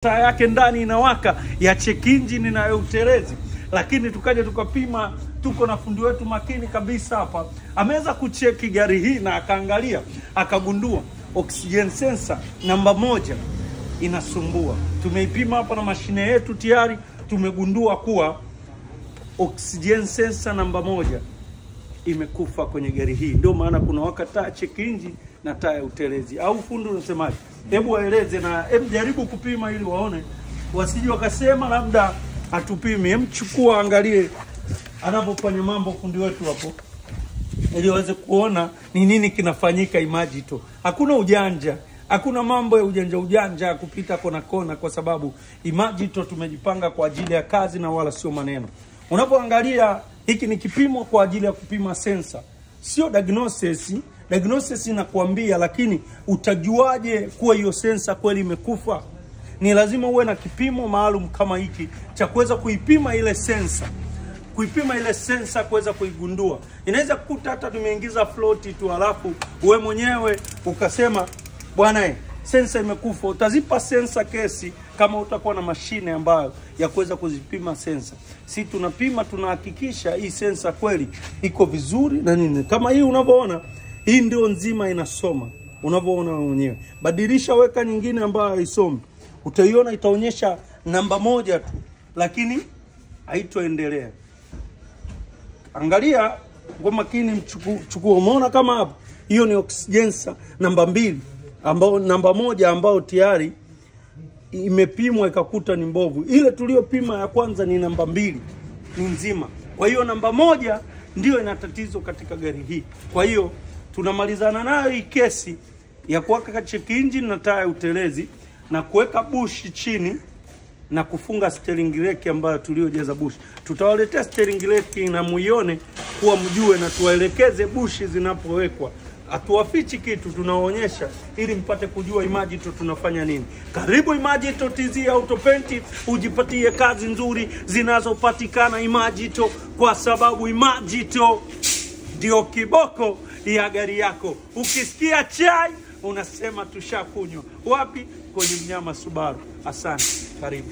taa yake ndani inawaka ya check engine na ya utelezi. Lakini tukaja tukapima, tuko na fundi wetu makini kabisa hapa, ameweza kucheki gari hii na akaangalia, akagundua oxygen sensor namba 1 inasumbua. Tumeipima hapa na mashine yetu, tayari tumegundua kuwa oxygen sensor namba 1 imekufa kwenye gari hii. Ndio maana kuna wakati check engine na taa ya utelezi. Au fundi unasemaje? Hebu waeleze na hebu jaribu kupima ili waone, wasije wakasema labda hatupimi. Hebu chukua, angalie anapofanya mambo fundi wetu hapo, ili waweze kuona ni nini kinafanyika Imagito. Hakuna ujanja, hakuna mambo ya ujanja kupita kona, kwa sababu Imagito tumejipanga kwa ajili ya kazi na wala sio maneno. Unapoangalia hiki ni kipimo kwa ajili ya kupima sensor, sio diagnosis. Diagnosis inakuambia, lakini utajuaje kuwa hiyo sensor kweli imekufa? Ni lazima uwe na kipimo maalum kama hiki cha kuweza kuipima ile sensor. Kuipima ile sensor kuweza kuigundua. Inaweza kukuta hata tumeingiza float tu, alafu wewe mwenyewe ukasema bwana sensor imekufa. Utazipa sensor kesi kama utakuwa na mashine ambayo ya kuweza kuzipima sensor. Si tunapima, tunahakikisha hii sensor kweli iko vizuri na nini. Kama hii unavyoona, hii ndio nzima inasoma. Unavyoona mwenyewe. Badilisha, weka nyingine ambayo haisomi. Utaiona itaonyesha namba 1 tu, lakini haitoendelea. Angalia kwa makini, chukua. Umeona kama hapo? Hiyo ni oxygen namba 2, ambao namba 1 ambao tayari imepimwa ikakuta ni mbovu. Ile tuliyopima ya kwanza ni namba 2, ni nzima. Kwa hiyo namba 1 ndio ina tatizo katika gari hii. Kwa hiyo tunamalizana nayo hii kesi ya kuweka check engine na taa ya utelezi na kuweka bushi chini na kufunga steering brake ambayo tuliojaza bushi. Tutawaletea steering brake na muione kuwa mjue, na tuwaelekeze bushi zinapowekwa. Hatuwafichi kitu, tunaonyesha ili mpate kujua Imagito tunafanya nini. Karibu Imagito TZ Auto Paint, ujipatie kazi nzuri zinazopatikana Imagito, kwa sababu Imagito ndio kiboko ya gari yako. Ukisikia chai unasema tushakunywa. Wapi? Kwenye Mnyama Subaru. Asante, karibu.